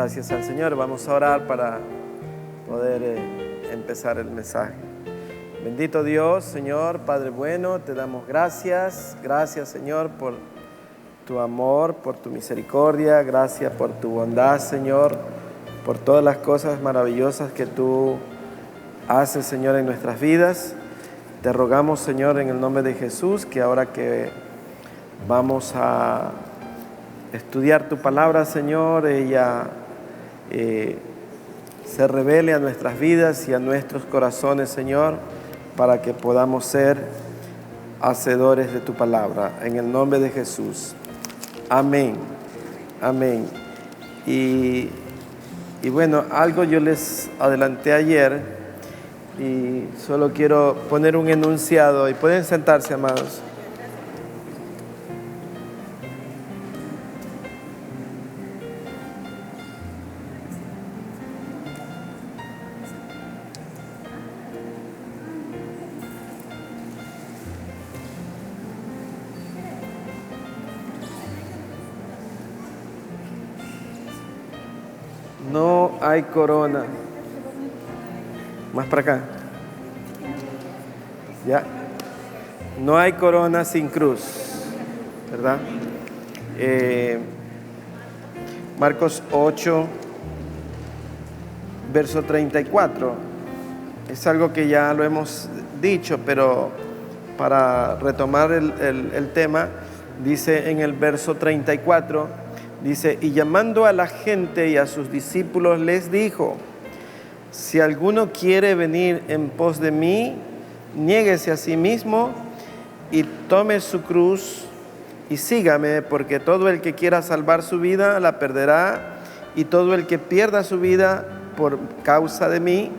Gracias al Señor. Vamos a orar para poder empezar el mensaje. Bendito Dios, Señor, Padre bueno, te damos gracias. Gracias, Señor, por tu amor, por tu misericordia. Gracias por tu bondad, Señor, por todas las cosas maravillosas que tú haces, Señor, en nuestras vidas. Te rogamos, Señor, en el nombre de Jesús, que ahora que vamos a estudiar tu palabra, Señor, ella se revele a nuestras vidas y a nuestros corazones, Señor, para que podamos ser hacedores de tu palabra. En el nombre de Jesús. Amén. Amén. Y bueno, algo yo les adelanté ayer y solo quiero poner un enunciado. Y pueden sentarse, amados. No hay corona. Más para acá. Ya. No hay corona sin cruz, ¿verdad? Marcos 8, verso 34. Es algo que ya lo hemos dicho, pero para retomar el tema, dice en el verso 34, dice: y llamando a la gente y a sus discípulos les dijo: si alguno quiere venir en pos de mí, niéguese a sí mismo y tome su cruz y sígame, porque todo el que quiera salvar su vida la perderá, y todo el que pierda su vida por causa de mí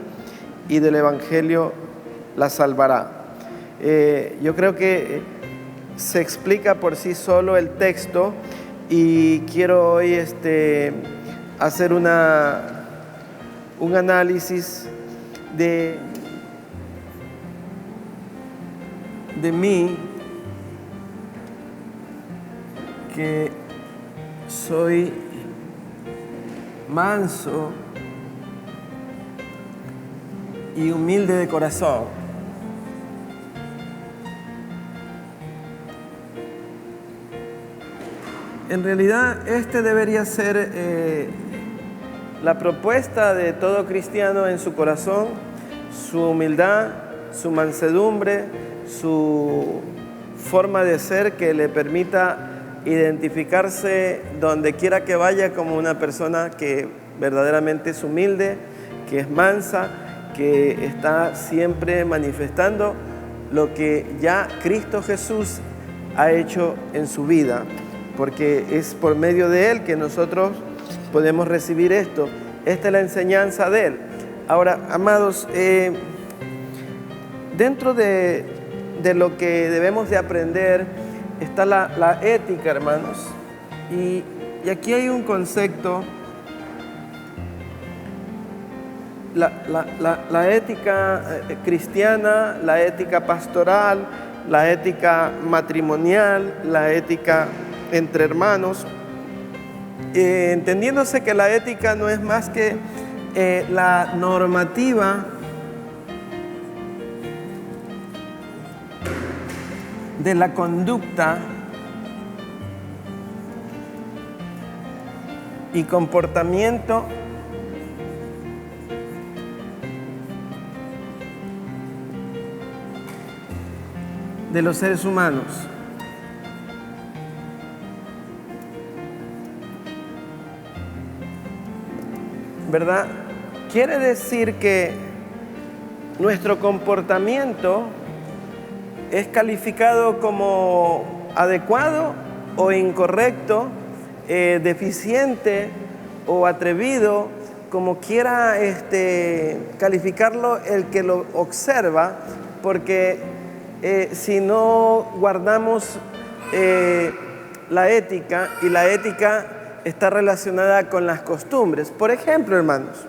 y del evangelio la salvará. Yo creo que se explica por sí solo el texto, y quiero hoy hacer un análisis de mí, que soy manso y humilde de corazón. En realidad, debería ser la propuesta de todo cristiano en su corazón: su humildad, su mansedumbre, su forma de ser que le permita identificarse donde quiera que vaya como una persona que verdaderamente es humilde, que es mansa, que está siempre manifestando lo que ya Cristo Jesús ha hecho en su vida, porque es por medio de Él que nosotros podemos recibir esto. Esta es la enseñanza de Él. Ahora, amados, dentro de lo que debemos de aprender está la ética, hermanos. Y aquí hay un concepto, la ética cristiana, la ética pastoral, la ética matrimonial, la ética entre hermanos, entendiéndose que la ética no es más que la normativa de la conducta y comportamiento de los seres humanos. ¿Verdad? Quiere decir que nuestro comportamiento es calificado como adecuado o incorrecto, deficiente o atrevido, como quiera calificarlo el que lo observa, porque si no guardamos la ética, y la ética está relacionada con las costumbres. Por ejemplo, hermanos,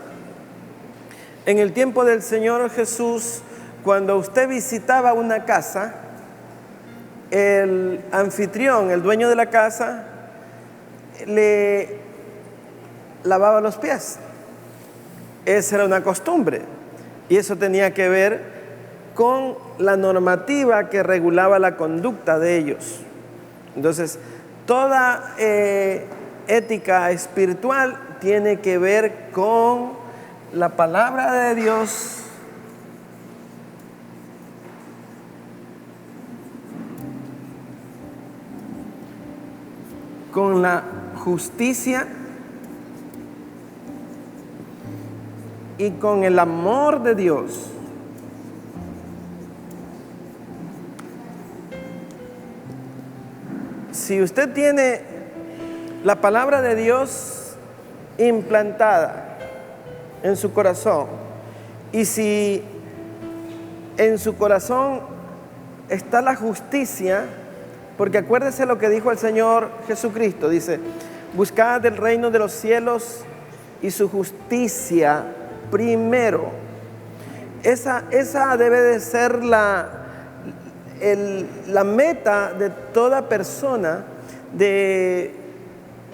en el tiempo del Señor Jesús, cuando usted visitaba una casa, el anfitrión, el dueño de la casa, le lavaba los pies. Esa era una costumbre. Y eso tenía que ver con la normativa que regulaba la conducta de ellos. Entonces, toda ética espiritual tiene que ver con la palabra de Dios, con la justicia y con el amor de Dios. Si usted tiene la palabra de Dios implantada en su corazón, y si en su corazón está la justicia, porque acuérdese lo que dijo el Señor Jesucristo, dice: buscad el reino de los cielos y su justicia primero. Esa debe de ser la meta de toda persona, de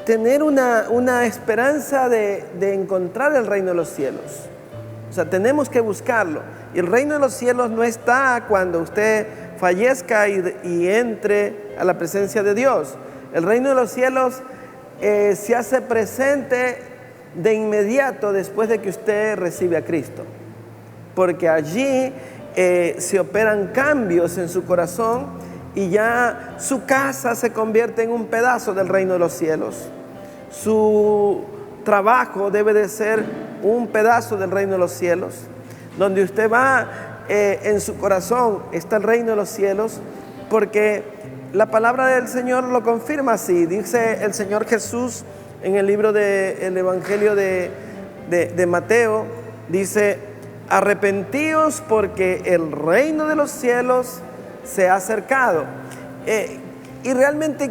tener una esperanza de encontrar el reino de los cielos. O sea, tenemos que buscarlo. Y el reino de los cielos no está cuando usted fallezca y entre a la presencia de Dios. El reino de los cielos se hace presente de inmediato después de que usted recibe a Cristo, porque allí se operan cambios en su corazón y ya su casa se convierte en un pedazo del reino de los cielos. Su trabajo debe de ser un pedazo del reino de los cielos. Donde usted va, en su corazón está el reino de los cielos, porque la palabra del Señor lo confirma así. Dice el Señor Jesús en el libro del Evangelio de Mateo, dice: arrepentíos porque el reino de los cielos se ha acercado. Y realmente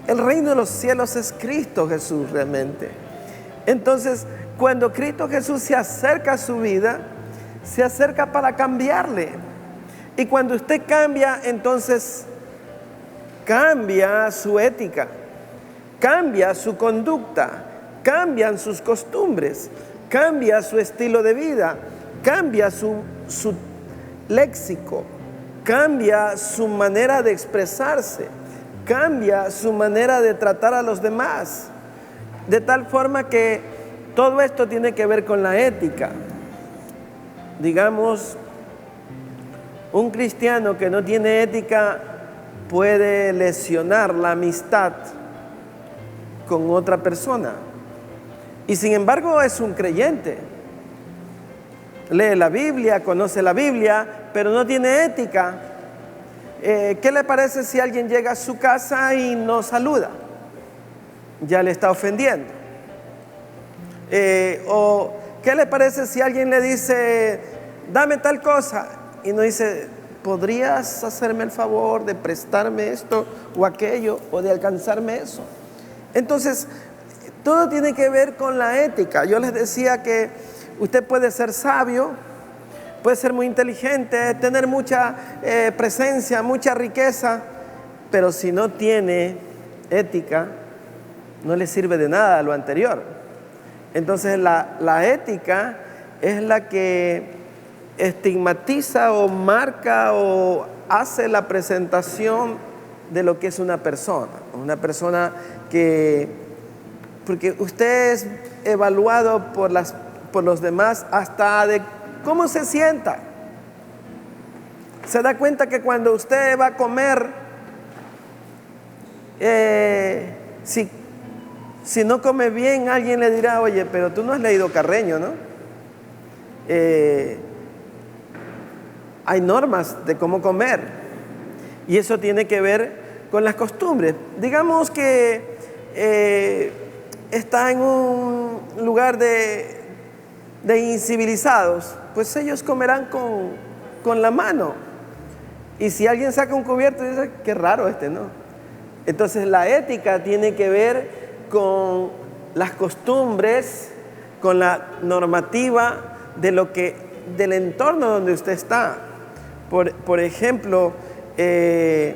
el reino de los cielos es Cristo Jesús realmente. Entonces, cuando Cristo Jesús se acerca a su vida, se acerca para cambiarle. Y cuando usted cambia, entonces cambia su ética, cambia su conducta, cambian sus costumbres, cambia su estilo de vida, cambia su léxico, cambia su manera de expresarse, cambia su manera de tratar a los demás. De tal forma que todo esto tiene que ver con la ética. Digamos, un cristiano que no tiene ética puede lesionar la amistad con otra persona. Y sin embargo es un creyente. Lee la Biblia, conoce la Biblia, pero no tiene ética. ¿Qué le parece si alguien llega a su casa y no saluda? Ya le está ofendiendo. O ¿qué le parece si alguien le dice: dame tal cosa? Y no dice: ¿podrías hacerme el favor de prestarme esto o aquello, o de alcanzarme eso? Entonces, todo tiene que ver con la ética. Yo les decía que usted puede ser sabio, puede ser muy inteligente, tener mucha presencia, mucha riqueza, pero si no tiene ética, no le sirve de nada lo anterior. Entonces la ética es la que estigmatiza o marca o hace la presentación de lo que es una persona que, porque usted es evaluado por los demás hasta de cómo se sienta. Se da cuenta que cuando usted va a comer, si no come bien, alguien le dirá: oye, pero tú no has leído Carreño, ¿no? Hay normas de cómo comer, y eso tiene que ver con las costumbres. Digamos que está en un lugar de incivilizados, pues ellos comerán con la mano, y si alguien saca un cubierto, dice: qué raro ¿no? Entonces la ética tiene que ver con las costumbres, con la normativa del entorno donde usted está. Por ejemplo, en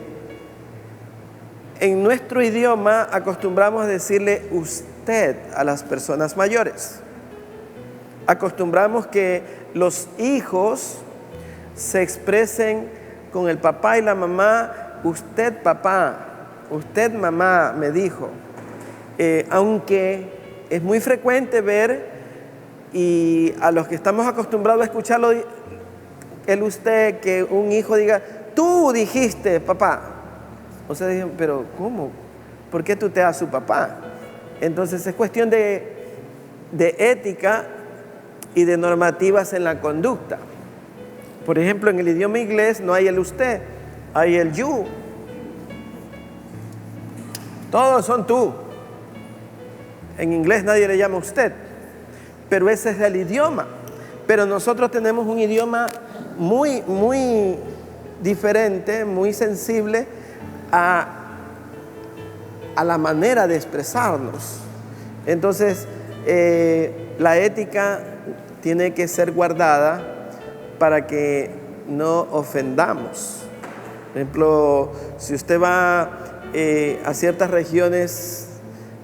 nuestro idioma acostumbramos a decirle usted usted a las personas mayores. Acostumbramos que los hijos se expresen con el papá y la mamá. Usted papá, usted mamá, me dijo. Aunque es muy frecuente ver, y a los que estamos acostumbrados a escucharlo, el usted, que un hijo diga, tú dijiste papá. O sea, dicen, pero ¿cómo? ¿Por qué tutea a su papá? Entonces es cuestión de ética y de normativas en la conducta. Por ejemplo, en el idioma inglés no hay el usted, hay el you. Todos son tú. En inglés nadie le llama usted, pero ese es el idioma. Pero nosotros tenemos un idioma muy, muy diferente, muy sensible a la manera de expresarnos. Entonces, la ética tiene que ser guardada para que no ofendamos. Por ejemplo, si usted va a ciertas regiones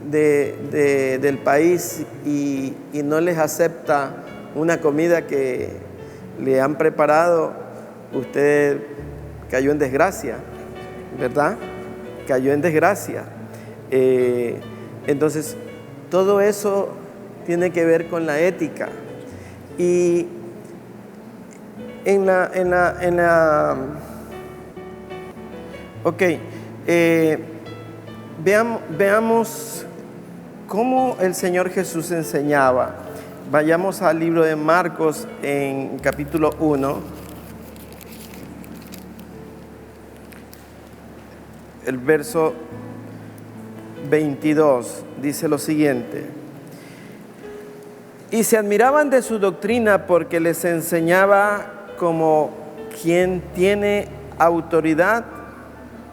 del país y no les acepta una comida que le han preparado, usted cayó en desgracia, ¿verdad? Cayó en desgracia. Entonces, todo eso tiene que ver con la ética. Y veamos cómo el Señor Jesús enseñaba. Vayamos al libro de Marcos en capítulo 1. El verso 22 dice lo siguiente: y se admiraban de su doctrina porque les enseñaba como quien tiene autoridad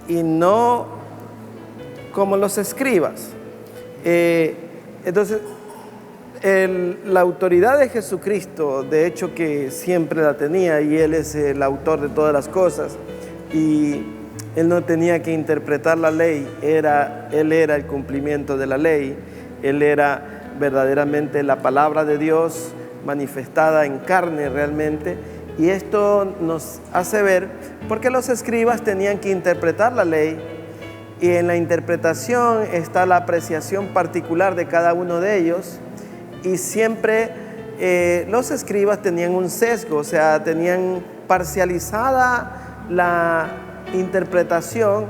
y no como los escribas. Entonces, la autoridad de Jesucristo, de hecho que siempre la tenía, y Él es el autor de todas las cosas, y Él no tenía que interpretar la ley, Él era el cumplimiento de la ley, Él era verdaderamente la palabra de Dios manifestada en carne realmente. Y esto nos hace ver por qué los escribas tenían que interpretar la ley, y en la interpretación está la apreciación particular de cada uno de ellos, y siempre los escribas tenían un sesgo, o sea, tenían parcializada la interpretación,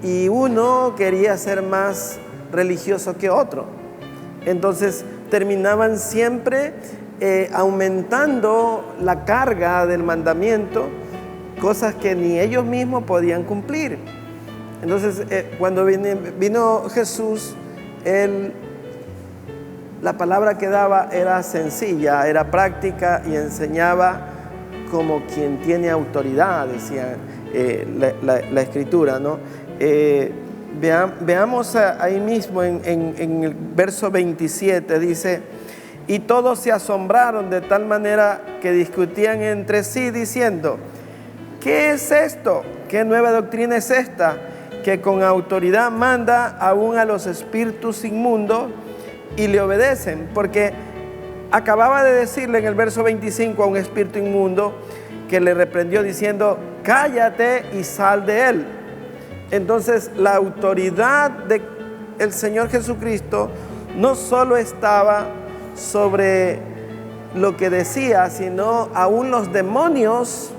y uno quería ser más religioso que otro. Entonces terminaban siempre aumentando la carga del mandamiento, cosas que ni ellos mismos podían cumplir. Entonces cuando vino Jesús, la palabra que daba era sencilla, era práctica, y enseñaba como quien tiene autoridad, decía la Escritura, ¿no? Veamos ahí mismo en el verso 27, dice: y todos se asombraron de tal manera que discutían entre sí diciendo: ¿qué es esto? ¿Qué nueva doctrina es esta? Que con autoridad manda aún a los espíritus inmundos y le obedecen. Porque acababa de decirle en el verso 25 a un espíritu inmundo que le reprendió diciendo: cállate y sal de él. Entonces la autoridad del Señor Jesucristo no solo estaba sobre lo que decía, sino aún los demonios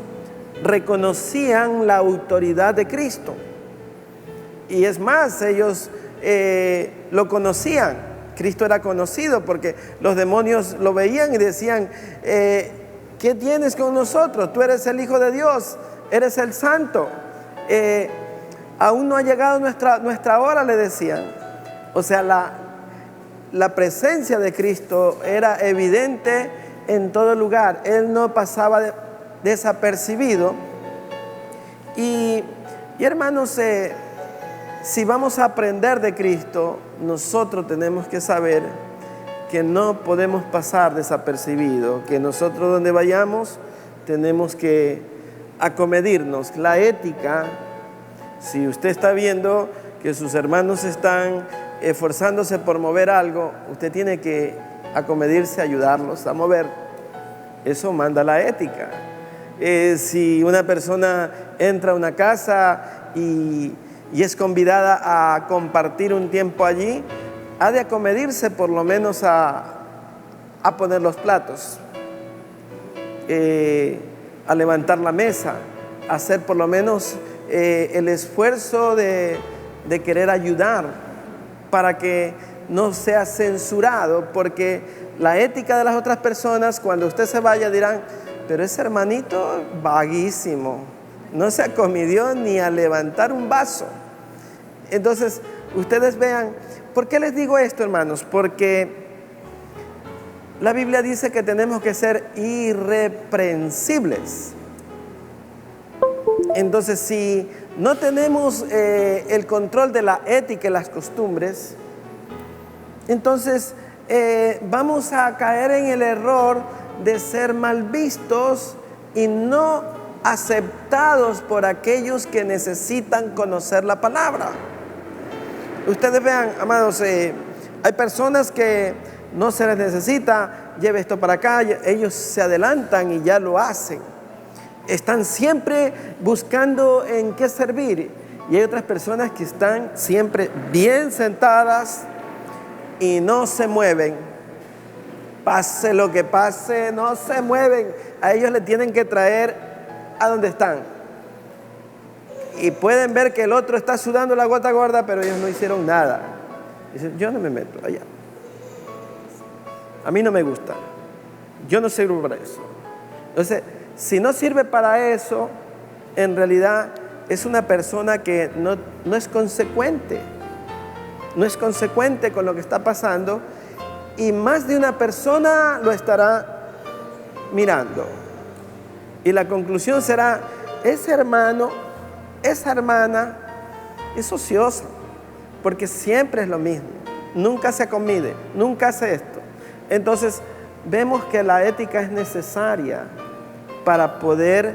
reconocían la autoridad de Cristo. Y es más, ellos lo conocían. Cristo era conocido porque los demonios lo veían y decían: ¿qué tienes con nosotros? Tú eres el Hijo de Dios, eres el Santo. Aún no ha llegado nuestra hora, le decían. O sea, la presencia de Cristo era evidente en todo lugar. Él no pasaba desapercibido. Y hermanos, si vamos a aprender de Cristo, nosotros tenemos que saber que no podemos pasar desapercibido, que nosotros donde vayamos tenemos que acomedirnos. La ética, si usted está viendo que sus hermanos están esforzándose por mover algo, usted tiene que acomedirse a ayudarlos a mover. Eso manda la ética. Si una persona entra a una casa y es convidada a compartir un tiempo allí, ha de acomedirse por lo menos a poner los platos, a levantar la mesa, a hacer por lo menos el esfuerzo de querer ayudar para que no sea censurado, porque la ética de las otras personas, cuando usted se vaya, dirán: pero ese hermanito vaguísimo, no se acomidió ni a levantar un vaso. Entonces, ustedes vean, ¿por qué les digo esto, hermanos? Porque la Biblia dice que tenemos que ser irreprensibles. Entonces, si no tenemos el control de la ética y las costumbres, entonces vamos a caer en el error de ser mal vistos y no aceptados por aquellos que necesitan conocer la palabra. Ustedes vean, amados, hay personas que no se les necesita: lleve esto para acá. Ellos se adelantan y ya lo hacen. Están siempre buscando en qué servir. Y hay otras personas que están siempre bien sentadas y no se mueven. Pase lo que pase, no se mueven. A ellos le tienen que traer a donde están. Y pueden ver que el otro está sudando la gota gorda, pero ellos no hicieron nada. Dicen: yo no me meto allá. A mí no me gusta. Yo no sirvo para eso. Entonces, si no sirve para eso, en realidad es una persona que no es consecuente. No es consecuente con lo que está pasando, y más de una persona lo estará mirando. Y la conclusión será: ese hermano, esa hermana es ociosa, porque siempre es lo mismo. Nunca se acomide, nunca hace esto. Entonces, vemos que la ética es necesaria para poder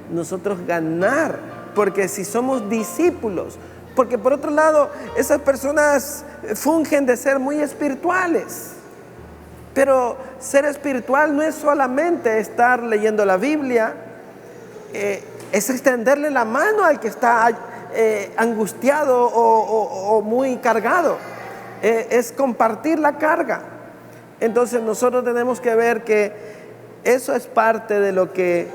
nosotros ganar, porque si somos discípulos, porque por otro lado, esas personas fungen de ser muy espirituales, pero ser espiritual no es solamente estar leyendo la Biblia, es extenderle la mano al que está angustiado o muy cargado, es compartir la carga. Entonces nosotros tenemos que ver que eso es parte de lo que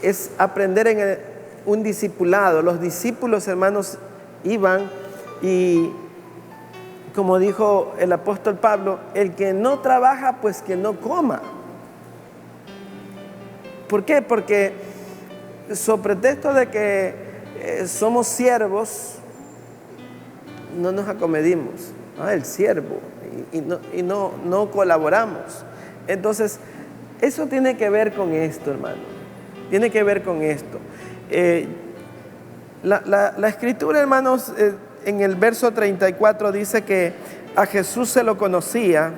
es aprender en un discipulado. Los discípulos, hermanos, iban y, como dijo el apóstol Pablo: el que no trabaja, pues que no coma. ¿Por qué? Porque sobre pretexto de que somos siervos, no nos acomedimos. El siervo, y no colaboramos. Entonces, eso tiene que ver con esto, hermano. Tiene que ver con esto. La escritura, hermanos, en el verso 34 dice que a Jesús se lo conocía.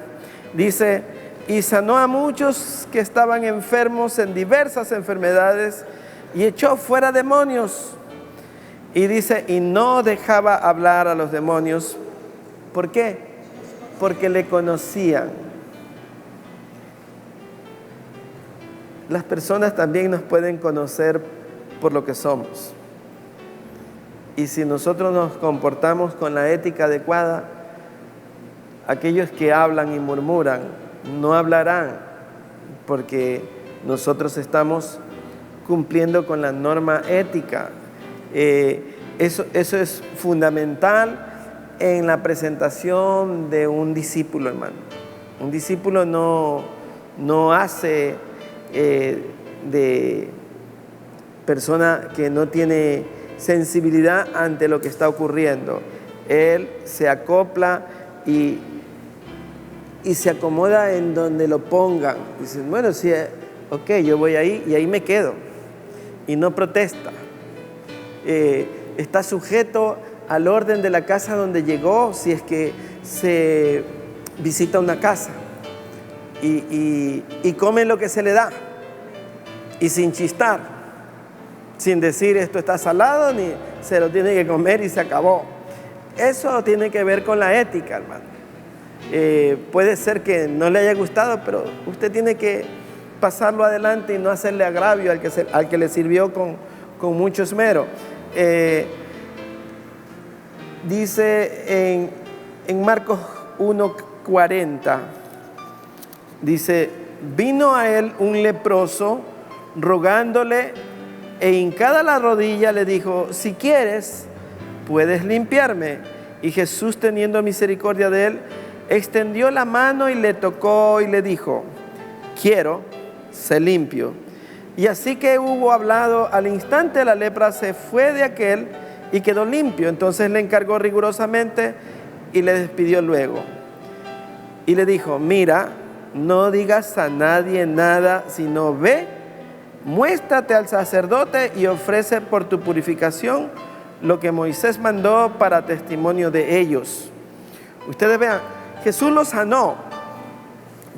Dice: y sanó a muchos que estaban enfermos en diversas enfermedades, y echó fuera demonios. Y dice: y no dejaba hablar a los demonios. ¿Por qué? Porque le conocían. Las personas también nos pueden conocer por lo que somos. Y si nosotros nos comportamos con la ética adecuada, aquellos que hablan y murmuran no hablarán, porque nosotros estamos cumpliendo con la norma ética. Eso es fundamental en la presentación de un discípulo, hermano. Un discípulo no hace de persona que no tiene sensibilidad ante lo que está ocurriendo. Él se acopla y se acomoda en donde lo pongan. Dicen: bueno, sí, ok, yo voy ahí y ahí me quedo. Y no protesta. Está sujeto al orden de la casa donde llegó, si es que se visita una casa. Y come lo que se le da. Y sin chistar. Sin decir: esto está salado, ni se lo tiene que comer y se acabó. eso tiene que ver con la ética, hermano. Puede ser que no le haya gustado, pero usted tiene que pasarlo adelante y no hacerle agravio al que le sirvió con mucho esmero. Dice en Marcos 1:40, dice: vino a él un leproso rogándole, e hincada la rodilla le dijo: si quieres, puedes limpiarme. Y Jesús, teniendo misericordia de él, extendió la mano y le tocó y le dijo: quiero, sé limpio. Y así que hubo hablado, al instante la lepra se fue de aquel y quedó limpio. Entonces le encargó rigurosamente y le despidió luego. Y le dijo: mira, no digas a nadie nada, sino ve, muéstrate al sacerdote y ofrece por tu purificación lo que Moisés mandó para testimonio de ellos. Ustedes vean, Jesús lo sanó,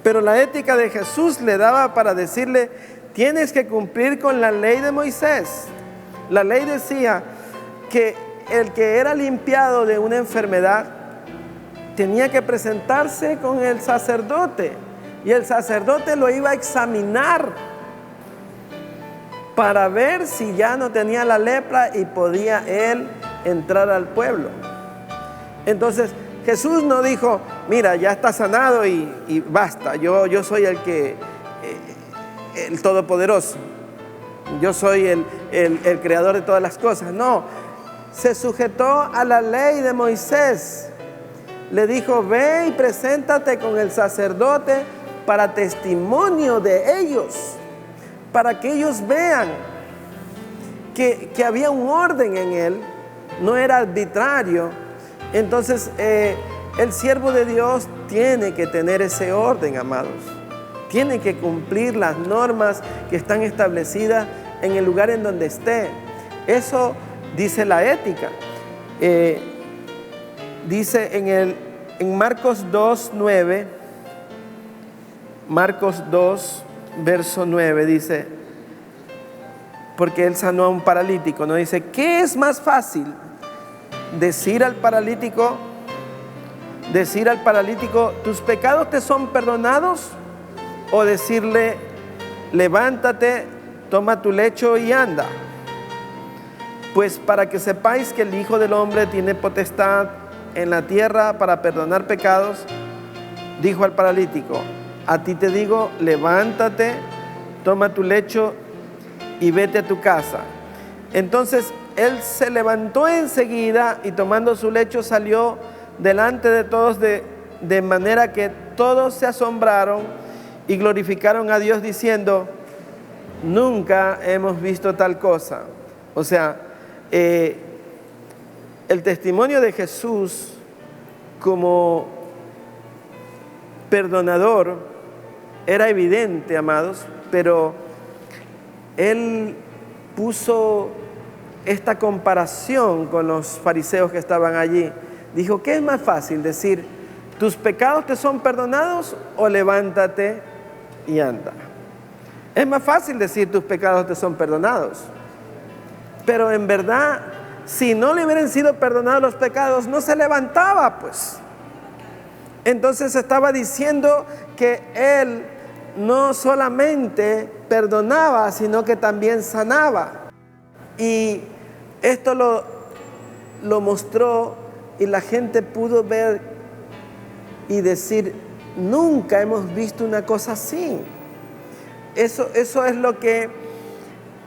pero la ética de Jesús le daba para decirle: tienes que cumplir con la ley de Moisés. La ley decía que el que era limpiado de una enfermedad tenía que presentarse con el sacerdote, y el sacerdote lo iba a examinar para ver si ya no tenía la lepra y podía él entrar al pueblo. Entonces Jesús no dijo: mira, ya está sanado y basta, yo soy el todopoderoso, yo soy el creador de todas las cosas. No, se sujetó a la ley de Moisés. Le dijo: ve y preséntate con el sacerdote para testimonio de ellos, para que ellos vean que había un orden en él, no era arbitrario. Entonces el siervo de Dios tiene que tener ese orden, amados. Tiene que cumplir las normas que están establecidas en el lugar en donde esté. Eso dice la ética. Dice en Marcos 2:9, Marcos 2, verso 9, dice, porque él sanó a un paralítico, ¿no? Dice: ¿qué es más fácil? Decir al paralítico, tus pecados te son perdonados, o decirle: levántate, toma tu lecho y anda. Pues para que sepáis que el Hijo del Hombre tiene potestad en la tierra para perdonar pecados, dijo al paralítico: a ti te digo, levántate, toma tu lecho y vete a tu casa. Entonces él se levantó enseguida y tomando su lecho salió delante de todos, de manera que todos se asombraron y glorificaron a Dios diciendo: nunca hemos visto tal cosa. O sea, el testimonio de Jesús como perdonador era evidente, amados, pero él puso esta comparación con los fariseos que estaban allí. Dijo: ¿qué es más fácil? Decir: tus pecados te son perdonados, o levántate y anda. Es más fácil decir: tus pecados te son perdonados, pero en verdad, si no le hubieran sido perdonados los pecados, no se levantaba, pues. Entonces estaba diciendo que él no solamente perdonaba, sino que también sanaba. Y esto lo mostró, y la gente pudo ver y decir: nunca hemos visto una cosa así. Eso es lo que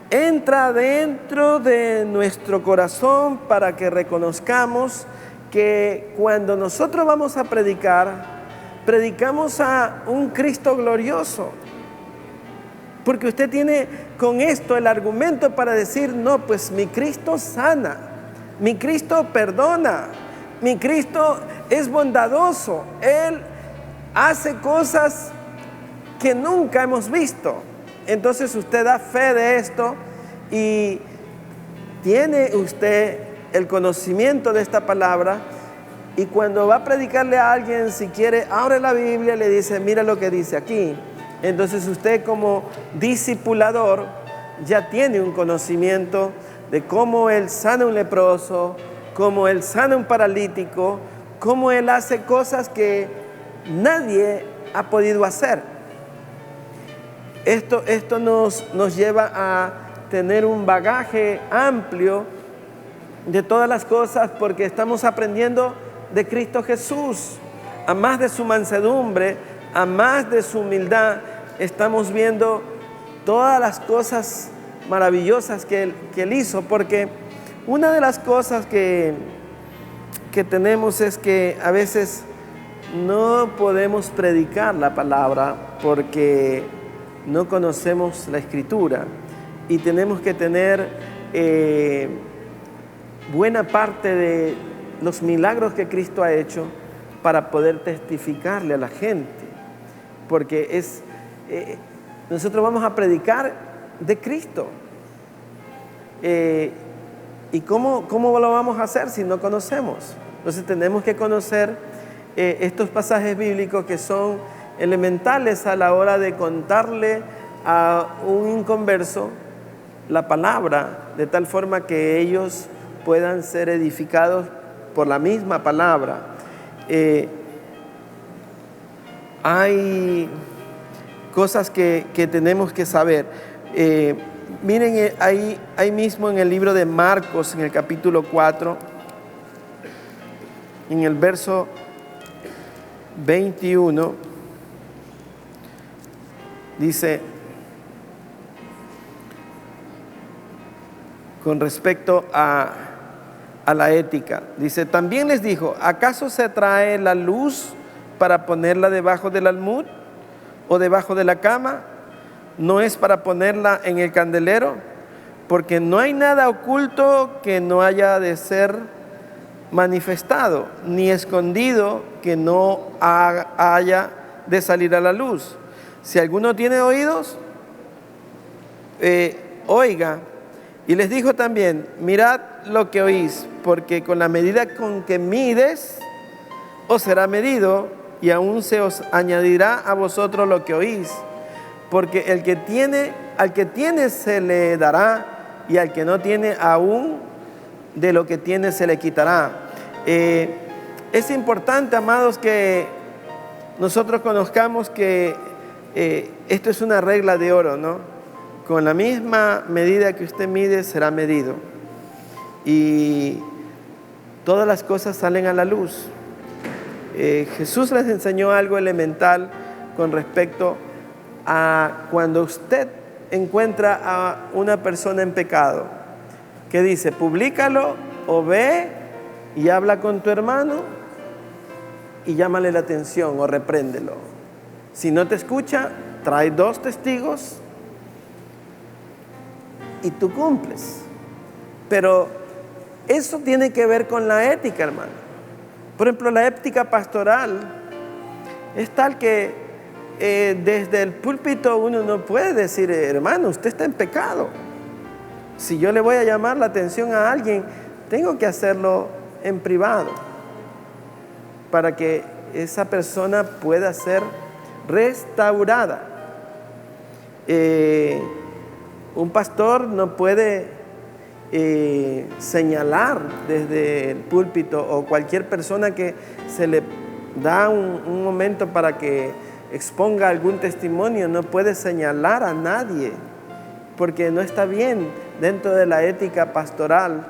entra dentro de nuestro corazón, para que reconozcamos que cuando nosotros vamos a predicar, predicamos a un Cristo glorioso. Porque usted tiene con esto el argumento para decir: no, pues mi Cristo sana, mi Cristo perdona, mi Cristo es bondadoso, Él hace cosas que nunca hemos visto. Entonces usted da fe de esto y tiene usted el conocimiento de esta palabra, y cuando va a predicarle a alguien, si quiere, abre la Biblia y le dice: mira lo que dice aquí. Entonces usted, como discipulador, ya tiene un conocimiento de cómo él sana a un leproso, cómo Él sana a un paralítico, cómo Él hace cosas que nadie ha podido hacer. Esto nos lleva a tener un bagaje amplio de todas las cosas, porque estamos aprendiendo de Cristo Jesús. A más de su mansedumbre, a más de su humildad, estamos viendo todas las cosas maravillosas que Él hizo, porque una de las cosas que tenemos es que a veces no podemos predicar la palabra porque no conocemos la Escritura, y tenemos que tener buena parte de los milagros que Cristo ha hecho para poder testificarle a la gente, porque nosotros vamos a predicar de Cristo. ¿Y cómo lo vamos a hacer si no conocemos? Entonces tenemos que conocer estos pasajes bíblicos que son elementales a la hora de contarle a un inconverso la palabra, de tal forma que ellos puedan ser edificados por la misma palabra. Hay cosas que tenemos que saber. Miren, ahí mismo en el libro de Marcos, en el capítulo 4, en el verso 21, dice, con respecto a la ética, dice, también les dijo, ¿acaso se trae la luz para ponerla debajo del almud o debajo de la cama? ¿No es para ponerla en el candelero? Porque no hay nada oculto que no haya de ser manifestado, ni escondido que no haya de salir a la luz. Si alguno tiene oídos, oiga. Y les dijo también, mirad lo que oís, porque con la medida con que mides, os será medido, y aún se os añadirá a vosotros lo que oís. Porque al que tiene se le dará, y al que no tiene, aún de lo que tiene se le quitará. Es importante, amados, que nosotros conozcamos que esto es una regla de oro, ¿no? Con la misma medida que usted mide, será medido. Y todas las cosas salen a la luz. Jesús les enseñó algo elemental con respecto a cuando usted encuentra a una persona en pecado, que dice, publícalo o ve y habla con tu hermano y llámale la atención o repréndelo. Si no te escucha, trae 2 testigos y tú cumples. Pero eso tiene que ver con la ética, hermano. Por ejemplo, la ética pastoral es tal que desde el púlpito uno no puede decir, hermano, usted está en pecado. Si yo le voy a llamar la atención a alguien, tengo que hacerlo en privado para que esa persona pueda ser restaurada. Un pastor no puede señalar desde el púlpito, o cualquier persona que se le da un momento para que exponga algún testimonio, no puede señalar a nadie, porque no está bien. Dentro de la ética pastoral,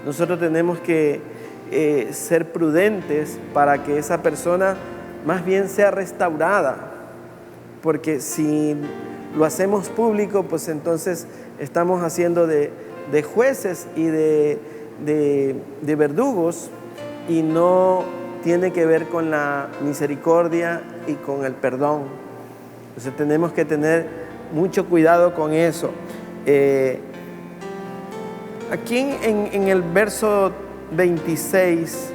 nosotros tenemos que ser prudentes para que esa persona más bien sea restaurada, porque si lo hacemos público, pues entonces estamos haciendo de jueces y de verdugos, y no tiene que ver con la misericordia y con el perdón. Entonces tenemos que tener mucho cuidado con eso. Aquí en el verso 26,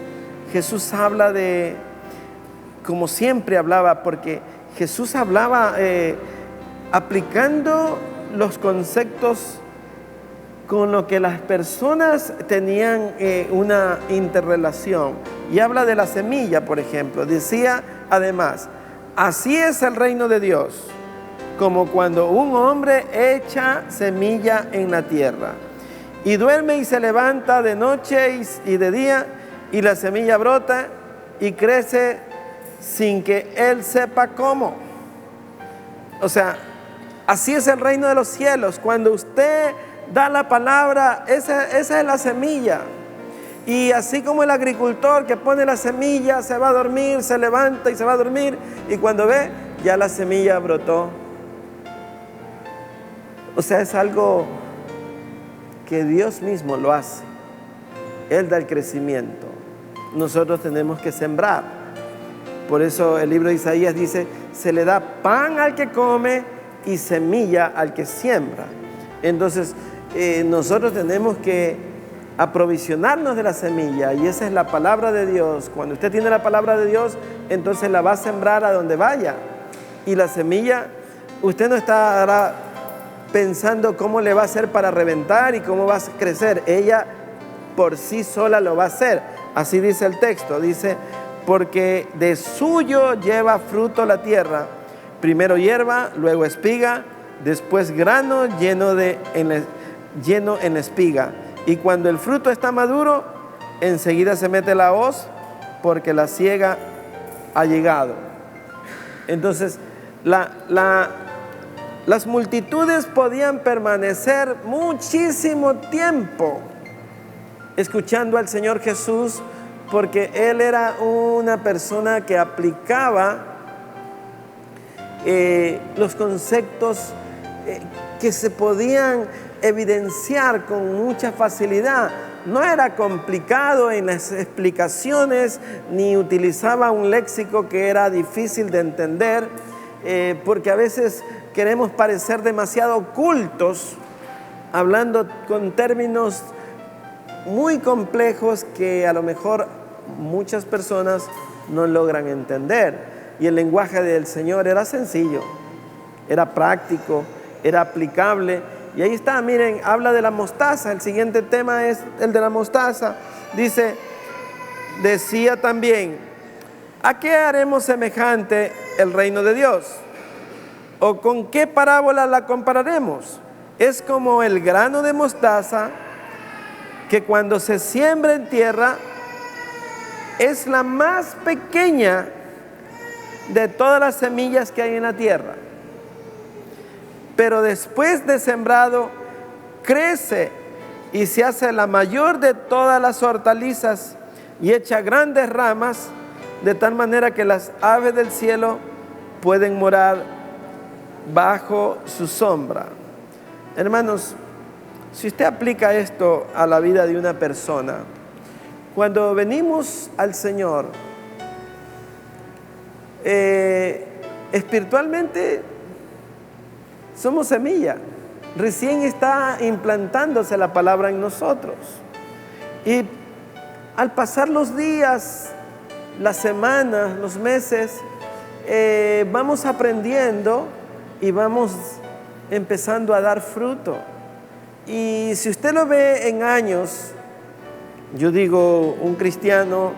Jesús habla de, como siempre hablaba, porque Jesús hablaba aplicando los conceptos con lo que las personas tenían una interrelación. Y habla de la semilla, por ejemplo. Decía además, así es el reino de Dios, como cuando un hombre echa semilla en la tierra. y duerme y se levanta de noche y de día, y la semilla brota y crece sin que él sepa cómo. O sea, así es el reino de los cielos. Cuando usted da la palabra, esa es la semilla. Y así como el agricultor que pone la semilla, se va a dormir, se levanta y se va a dormir, y cuando ve, ya la semilla brotó. O sea, es algo que Dios mismo lo hace. Él da el crecimiento. Nosotros tenemos que sembrar. Por eso el libro de Isaías dice, se le da pan al que come y semilla al que siembra. Entonces, nosotros tenemos que aprovisionarnos de la semilla, y esa es la palabra de Dios. Cuando usted tiene la palabra de Dios, entonces la va a sembrar a donde vaya. Y la semilla, usted no estará pensando cómo le va a hacer para reventar y cómo va a crecer. Ella por sí sola lo va a hacer. Así dice el texto, dice, porque de suyo lleva fruto la tierra, primero hierba, luego espiga, después grano lleno en espiga. Y cuando el fruto está maduro, enseguida se mete la hoz, porque la siega ha llegado. Entonces, las multitudes podían permanecer muchísimo tiempo escuchando al Señor Jesús, porque Él era una persona que aplicaba los conceptos que se podían evidenciar con mucha facilidad. No era complicado en las explicaciones, ni utilizaba un léxico que era difícil de entender, porque a veces queremos parecer demasiado cultos, hablando con términos muy complejos que a lo mejor muchas personas no logran entender. Y el lenguaje del Señor era sencillo, era práctico, era aplicable. Y ahí está, miren, habla de la mostaza. El siguiente tema es el de la mostaza. Dice, decía también, ¿a qué haremos semejante el reino de Dios? ¿O con qué parábola la compararemos? Es como el grano de mostaza, que cuando se siembra en tierra es la más pequeña de todas las semillas que hay en la tierra. Pero después de sembrado, crece y se hace la mayor de todas las hortalizas y echa grandes ramas, de tal manera que las aves del cielo pueden morar bajo su sombra. Hermanos, si usted aplica esto a la vida de una persona, cuando venimos al Señor, espiritualmente somos semilla. Recién está implantándose la palabra en nosotros. Y al pasar los días, las semanas, los meses, vamos aprendiendo y vamos empezando a dar fruto. Y si usted lo ve en años, yo digo, un cristiano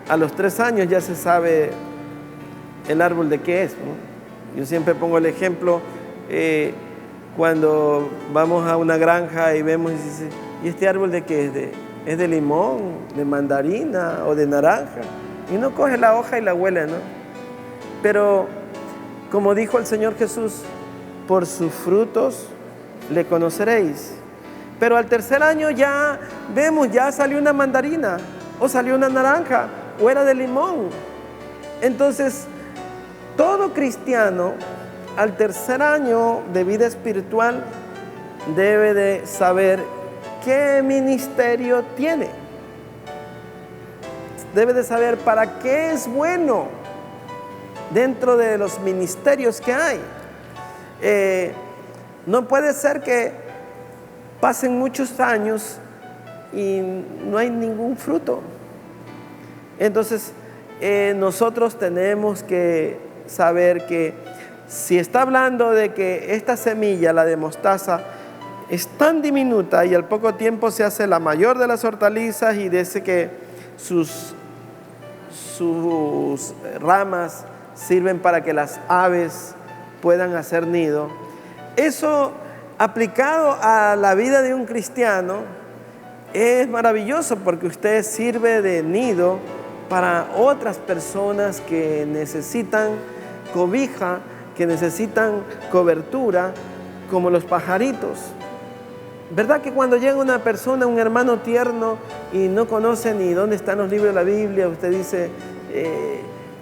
a los 3 años ya se sabe el árbol de qué es, ¿no? Yo siempre pongo el ejemplo, cuando vamos a una granja y vemos y dice, ¿y este árbol de qué es? ¿Es de limón, de mandarina o de naranja? Y uno coge la hoja y la huele, ¿no? Pero como dijo el Señor Jesús, por sus frutos le conoceréis. Pero al 3er año ya vemos, ya salió una mandarina, o salió una naranja, o era de limón. Entonces, todo cristiano al 3er año de vida espiritual debe de saber qué ministerio tiene. Debe de saber para qué es bueno dentro de los ministerios que hay. No puede ser que pasen muchos años y no hay ningún fruto. Entonces, nosotros tenemos que saber que si está hablando de que esta semilla, la de mostaza, es tan diminuta y al poco tiempo se hace la mayor de las hortalizas y dice que sus ramas sirven para que las aves puedan hacer nido, eso aplicado a la vida de un cristiano es maravilloso porque usted sirve de nido para otras personas que necesitan cobija, que necesitan cobertura, como los pajaritos. ¿Verdad que cuando llega una persona, un hermano tierno, y no conoce ni dónde están los libros de la Biblia, usted dice,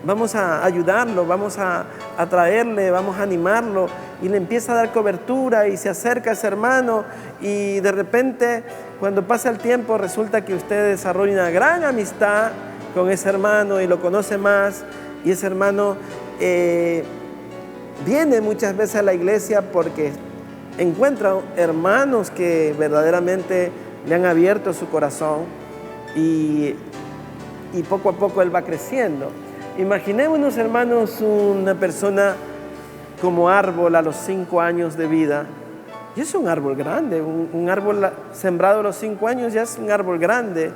vamos a ayudarlo, vamos a traerle, vamos a animarlo, y le empieza a dar cobertura y se acerca a ese hermano, y de repente, cuando pasa el tiempo, resulta que usted desarrolla una gran amistad con ese hermano y lo conoce más, y ese hermano viene muchas veces a la iglesia porque encuentra hermanos que verdaderamente le han abierto su corazón, y poco a poco él va creciendo. Imaginémonos, hermanos, una persona como árbol a los 5 años de vida. Y es un árbol grande, un árbol sembrado a los 5 años ya es un árbol grande.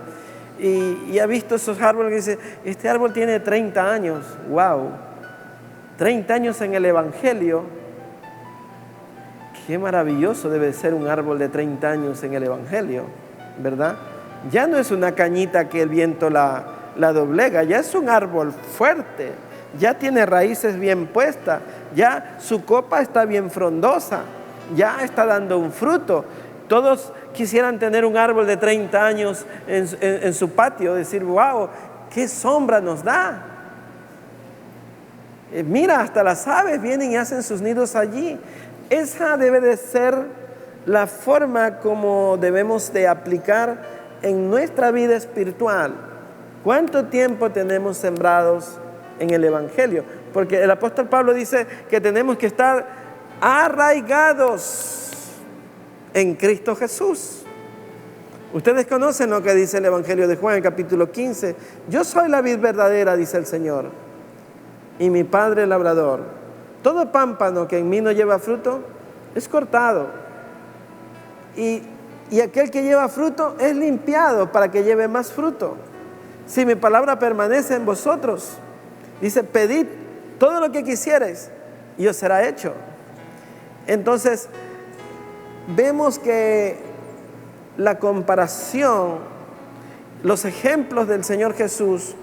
Y ha visto esos árboles que dice, este árbol tiene 30 años. ¡Wow! 30 años en el Evangelio. Qué maravilloso debe ser un árbol de 30 años en el Evangelio, ¿verdad? Ya no es una cañita que el viento la doblega, ya es un árbol fuerte, ya tiene raíces bien puestas, ya su copa está bien frondosa, ya está dando un fruto. Todos quisieran tener un árbol de 30 años en su patio, decir, wow, qué sombra nos da. Mira, hasta las aves vienen y hacen sus nidos allí. Esa debe de ser la forma como debemos de aplicar en nuestra vida espiritual. ¿Cuánto tiempo tenemos sembrados en el Evangelio? Porque el apóstol Pablo dice que tenemos que estar arraigados en Cristo Jesús. Ustedes conocen lo que dice el Evangelio de Juan, capítulo 15. Yo soy la vid verdadera, dice el Señor, y mi Padre el labrador. Todo pámpano que en mí no lleva fruto es cortado, y aquel que lleva fruto es limpiado para que lleve más fruto. Si mi palabra permanece en vosotros, dice, pedid todo lo que quisierais y os será hecho. Entonces, vemos que la comparación, los ejemplos del Señor Jesús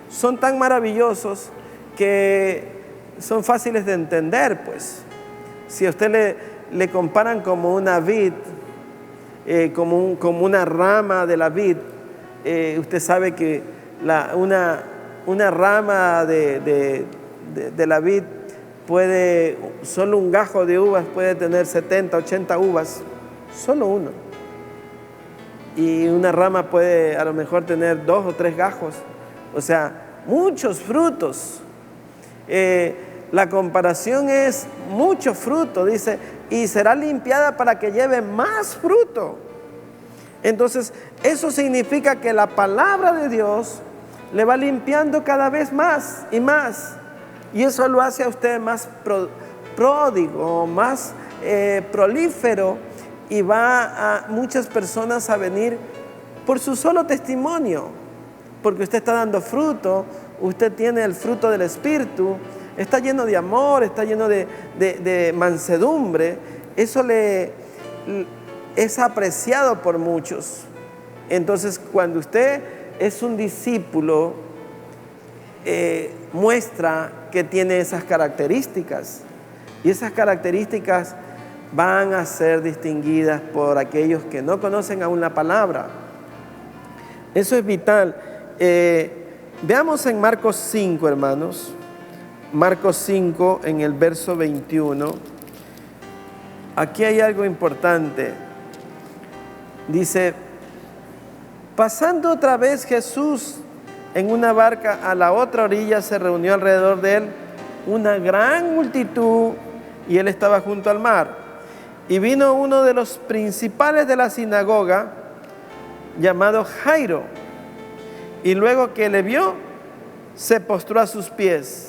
son tan maravillosos que son fáciles de entender, pues. Si a usted le comparan como una vid, como una rama de la vid, usted sabe que una rama de la vid puede, solo un gajo de uvas puede tener 70, 80 uvas, solo uno. Y una rama puede a lo mejor tener 2 o 3 gajos, o sea, muchos frutos. La comparación es mucho fruto, dice, y será limpiada para que lleve más fruto. Entonces, eso significa que la palabra de Dios le va limpiando cada vez más y más. Y eso lo hace a usted más pródigo, más prolífero, y va a muchas personas a venir por su solo testimonio, porque usted está dando fruto, usted tiene el fruto del Espíritu, está lleno de amor, está lleno de mansedumbre. Eso es apreciado por muchos. Entonces, cuando usted es un discípulo, muestra que tiene esas características, y esas características van a ser distinguidas por aquellos que no conocen aún la palabra. Eso es vital. Veamos en Marcos 5, hermanos. Marcos 5, en el verso 21. Aquí hay algo importante. Dice, pasando otra vez Jesús en una barca a la otra orilla, se reunió alrededor de él una gran multitud, y él estaba junto al mar. Y vino uno de los principales de la sinagoga, llamado Jairo, y luego que le vio, se postró a sus pies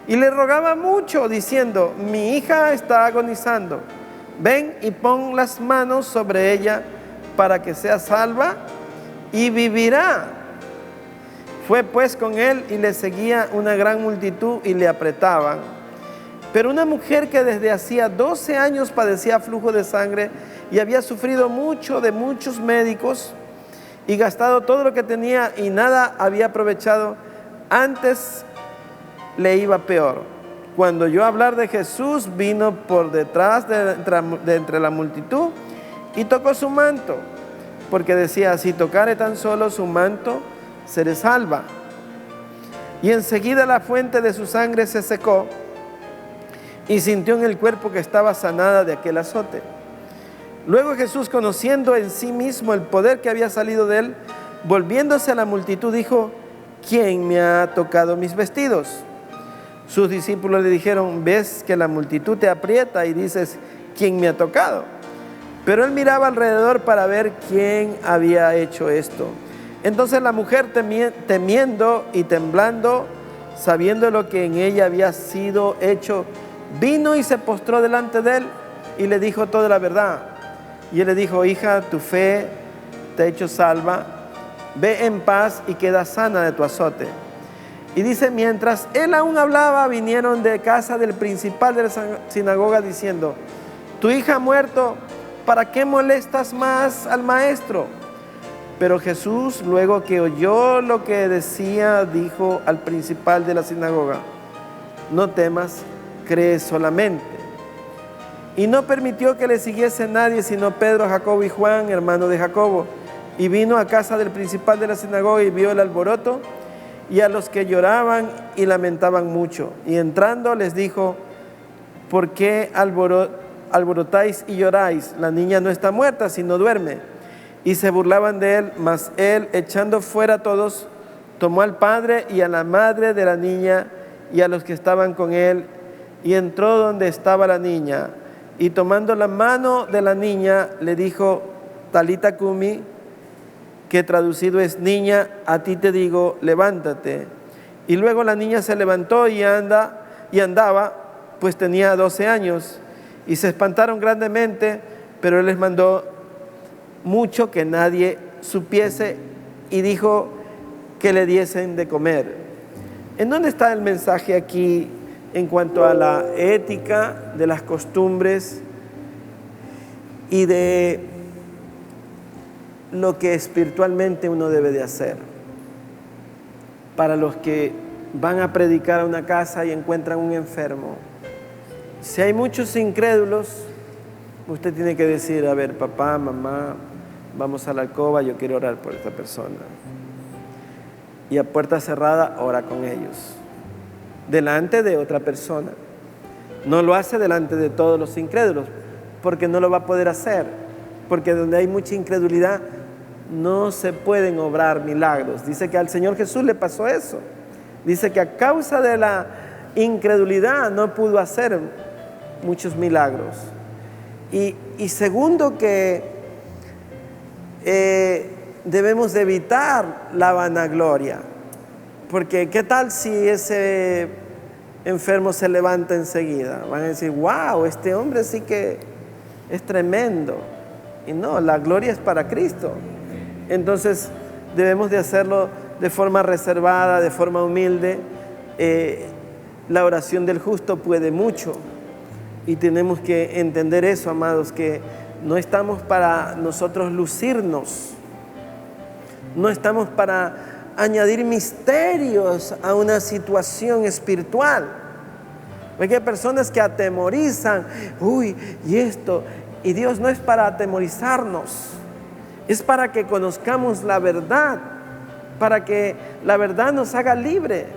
y le rogaba mucho, diciendo, mi hija está agonizando, ven y pon las manos sobre ella para que sea salva y vivirá. Fue pues con él, y le seguía una gran multitud y le apretaban. Pero una mujer que desde hacía 12 años padecía flujo de sangre y había sufrido mucho de muchos médicos y gastado todo lo que tenía y nada había aprovechado, antes le iba peor. Cuando oyó hablar de Jesús, vino por detrás de entre la multitud y tocó su manto, porque decía: si tocare tan solo su manto, seré salva. Y enseguida la fuente de su sangre se secó, y sintió en el cuerpo que estaba sanada de aquel azote. Luego Jesús, conociendo en sí mismo el poder que había salido de él, volviéndose a la multitud, dijo: ¿quién me ha tocado mis vestidos? Sus discípulos le dijeron: ves que la multitud te aprieta y dices: ¿quién me ha tocado? Pero él miraba alrededor para ver quién había hecho esto. Entonces la mujer, temiendo y temblando, sabiendo lo que en ella había sido hecho, vino y se postró delante de él y le dijo toda la verdad. Y él le dijo: hija, tu fe te ha hecho salva, ve en paz y queda sana de tu azote. Y dice: mientras él aún hablaba, vinieron de casa del principal de la sinagoga diciendo: tu hija ha muerto, ¿para qué molestas más al maestro? Pero Jesús, luego que oyó lo que decía, dijo al principal de la sinagoga: no temas, cree solamente. Y no permitió que le siguiese nadie, sino Pedro, Jacobo y Juan, hermano de Jacobo. Y vino a casa del principal de la sinagoga y vio el alboroto y a los que lloraban y lamentaban mucho. Y entrando les dijo: ¿por qué alborotáis y lloráis? La niña no está muerta, sino duerme. Y se burlaban de él, mas él, echando fuera a todos, tomó al padre y a la madre de la niña y a los que estaban con él, y entró donde estaba la niña. Y tomando la mano de la niña, le dijo: Talita cumi, que traducido es: niña, a ti te digo, levántate. Y luego la niña se levantó y andaba, pues tenía 12 años. Y se espantaron grandemente, pero él les mandó mucho que nadie supiese y dijo que le diesen de comer. ¿En dónde está el mensaje aquí en cuanto a la ética de las costumbres y de lo que espiritualmente uno debe de hacer? Para los que van a predicar a una casa y encuentran un enfermo, si hay muchos incrédulos, usted tiene que decir: a ver, papá, mamá, vamos a la alcoba, yo quiero orar por esta persona. Y a puerta cerrada, ora con ellos, delante de otra persona. No lo hace delante de todos los incrédulos, porque no lo va a poder hacer, porque donde hay mucha incredulidad no se pueden obrar milagros. Dice que al Señor Jesús le pasó eso. Dice que a causa de la incredulidad no pudo hacer muchos milagros. Y segundo, que debemos de evitar la vanagloria, porque ¿qué tal si ese enfermo se levanta enseguida? Van a decir: wow, este hombre sí que es tremendo. Y no, la gloria es para Cristo. Entonces debemos de hacerlo de forma reservada, de forma humilde. La oración del justo puede mucho, y tenemos que entender eso, amados, que no estamos para nosotros lucirnos, no estamos para añadir misterios a una situación espiritual. Porque hay personas que atemorizan: uy, y esto. Y Dios no es para atemorizarnos, es para que conozcamos la verdad, para que la verdad nos haga libre.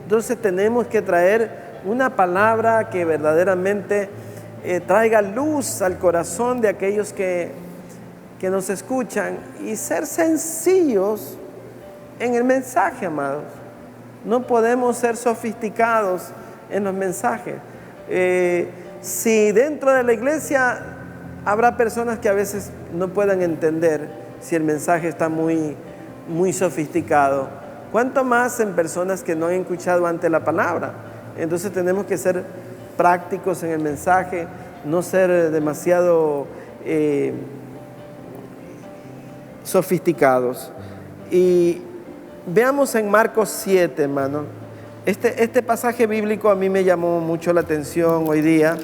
Entonces tenemos que traer una palabra que verdaderamente traiga luz al corazón de aquellos que nos escuchan, y ser sencillos en el mensaje, amados. No podemos ser sofisticados en los mensajes. Si dentro de la iglesia habrá personas que a veces no puedan entender si el mensaje está muy, muy sofisticado, ¿cuánto más en personas que no han escuchado antes la palabra? Entonces tenemos que ser prácticos en el mensaje, no ser demasiado sofisticados. Y veamos en Marcos 7, hermano. Este pasaje bíblico a mí me llamó mucho la atención hoy día.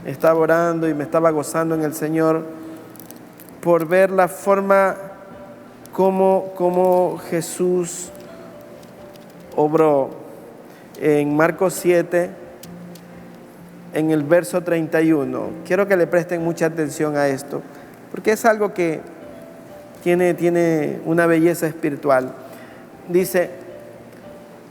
Estaba orando y me estaba gozando en el Señor por ver la forma cómo Jesús obró. En Marcos 7, en el verso 31. Quiero que le presten mucha atención a esto, porque es algo que tiene una belleza espiritual. Dice: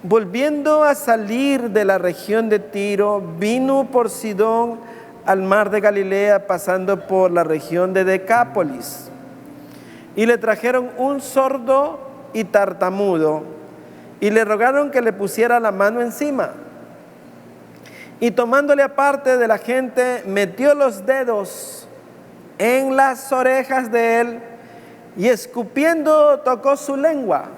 volviendo a salir de la región de Tiro, vino por Sidón al mar de Galilea, pasando por la región de Decápolis. Y le trajeron un sordo y tartamudo, y le rogaron que le pusiera la mano encima. Y tomándole aparte de la gente, metió los dedos en las orejas de él, y escupiendo tocó su lengua.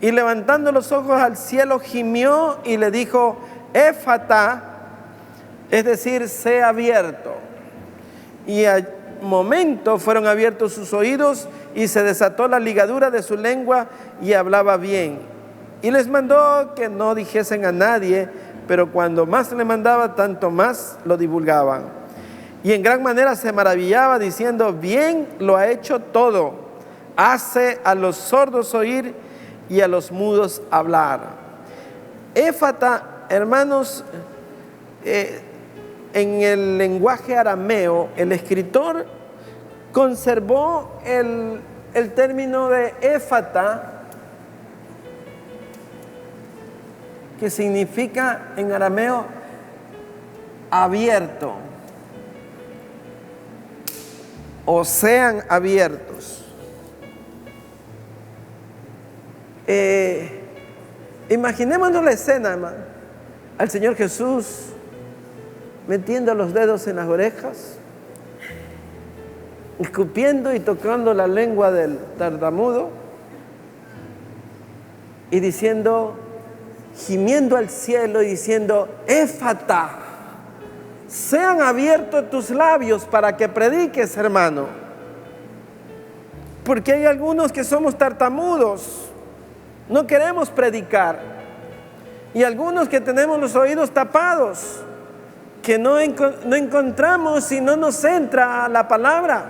Y levantando los ojos al cielo, gimió y le dijo: Éfata, es decir, sea abierto. Y al momento fueron abiertos sus oídos, y se desató la ligadura de su lengua, y hablaba bien. Y les mandó que no dijesen a nadie, pero cuando más le mandaba, tanto más lo divulgaban. Y en gran manera se maravillaba, diciendo: bien lo ha hecho todo. Hace a los sordos oír y a los mudos hablar. Éfata, hermanos, en el lenguaje arameo, el escritor conservó el término de éfata, que significa en arameo abierto, o sean abiertos. Imaginémonos la escena, hermano, al Señor Jesús metiendo los dedos en las orejas, escupiendo y tocando la lengua del tartamudo, y diciendo, gimiendo al cielo y diciendo: Éfata, sean abiertos tus labios para que prediques, hermano. Porque hay algunos que somos tartamudos, no queremos predicar, y algunos que tenemos los oídos tapados, que no encontramos y no nos entra la palabra.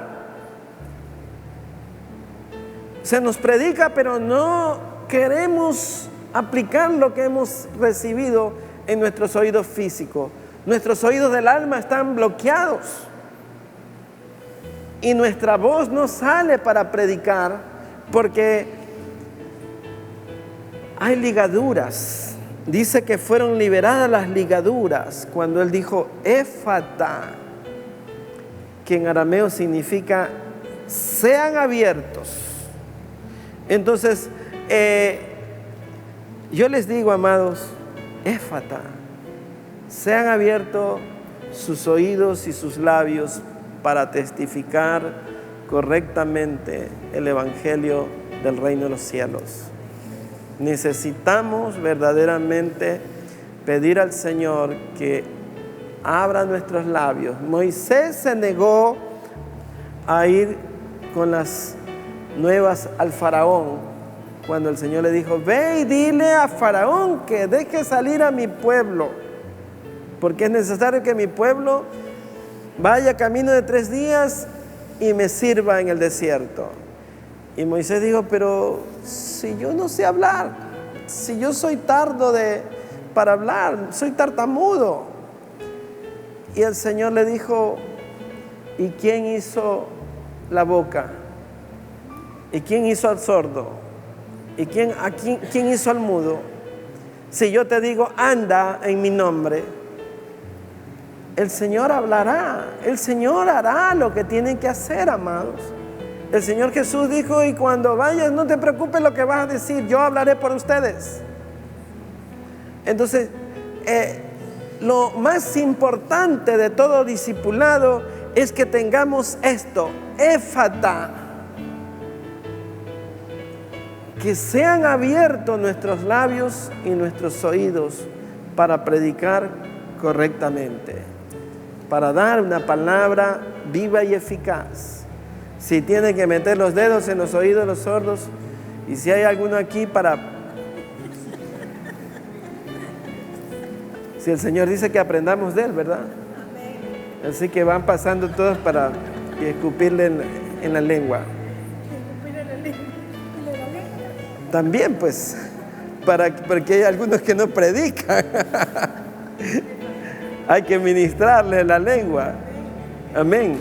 Se nos predica, pero no queremos aplicar lo que hemos recibido en nuestros oídos físicos. Nuestros oídos del alma están bloqueados y nuestra voz no sale para predicar, porque hay ligaduras. Dice que fueron liberadas las ligaduras cuando él dijo éfata, que en arameo significa sean abiertos. Entonces, yo les digo, amados, éfata, sean abiertos sus oídos y sus labios para testificar correctamente el evangelio del reino de los cielos. Necesitamos verdaderamente pedir al Señor que abra nuestros labios. Moisés se negó a ir con las nuevas al faraón, cuando el Señor le dijo: ve y dile a faraón que deje salir a mi pueblo, porque es necesario que mi pueblo vaya camino de 3 días y me sirva en el desierto. Y Moisés dijo: pero si yo no sé hablar, si yo soy tardo para hablar, soy tartamudo. Y el Señor le dijo: ¿y quién hizo la boca? ¿Y quién hizo al sordo? ¿Y quién hizo al mudo? Si yo te digo anda en mi nombre, el Señor hablará, el Señor hará lo que tienen que hacer, amados. El Señor Jesús dijo: y cuando vayas, no te preocupes lo que vas a decir, yo hablaré por ustedes. Entonces, lo más importante de todo discipulado es que tengamos esto, éfata, que sean abiertos nuestros labios y nuestros oídos para predicar correctamente, para dar una palabra viva y eficaz. Si tiene que meter los dedos en los oídos de los sordos, y si hay alguno aquí si el Señor dice que aprendamos de Él, ¿verdad? Así que van pasando todos para escupirle en la lengua. también pues, porque hay algunos que no predican. Hay que ministrarle la lengua. Amén.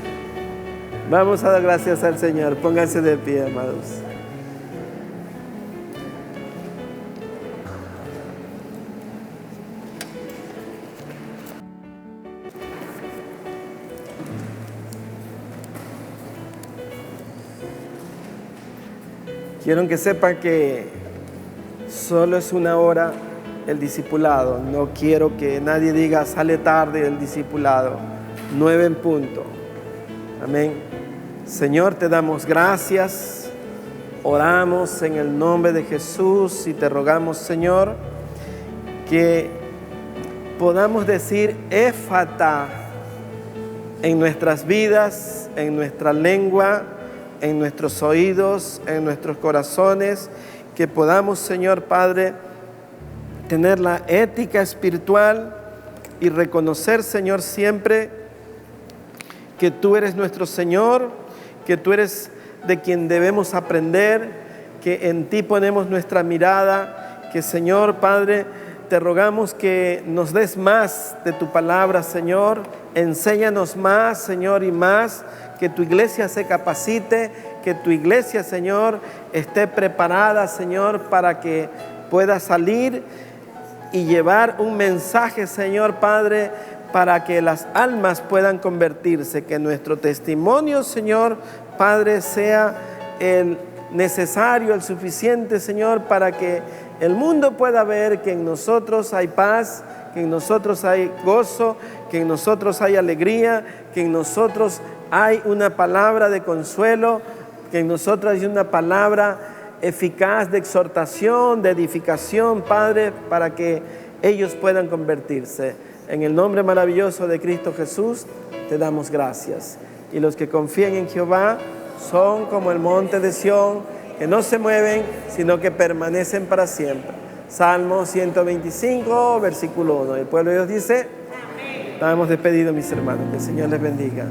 Vamos a dar gracias al Señor. Pónganse de pie, amados. Quiero que sepan que solo es una hora el discipulado. No quiero que nadie diga sale tarde el discipulado. 9 en punto. Amén. Señor, te damos gracias. Oramos en el nombre de Jesús y te rogamos, Señor, que podamos decir Éfata en nuestras vidas, en nuestra lengua, en nuestros oídos, en nuestros corazones, que podamos, Señor Padre, tener la ética espiritual y reconocer, Señor, siempre que tú eres nuestro Señor, que tú eres de quien debemos aprender, que en ti ponemos nuestra mirada, que, Señor Padre, te rogamos que nos des más de tu palabra, Señor. Enséñanos más, Señor, y más. Que tu iglesia se capacite, que tu iglesia, Señor, esté preparada, Señor, para que pueda salir y llevar un mensaje, Señor Padre, para que las almas puedan convertirse. Que nuestro testimonio, Señor Padre, sea el necesario, el suficiente, Señor, para que el mundo pueda ver que en nosotros hay paz, que en nosotros hay gozo, que en nosotros hay alegría, que en nosotros hay una palabra de consuelo, que en nosotros hay una palabra eficaz de exhortación, de edificación, Padre, para que ellos puedan convertirse. En el nombre maravilloso de Cristo Jesús, te damos gracias. Y los que confían en Jehová son como el monte de Sión, que no se mueven, sino que permanecen para siempre. Salmo 125, versículo 1. El pueblo de Dios dice, amén. Estamos despedidos, mis hermanos. Que el Señor les bendiga.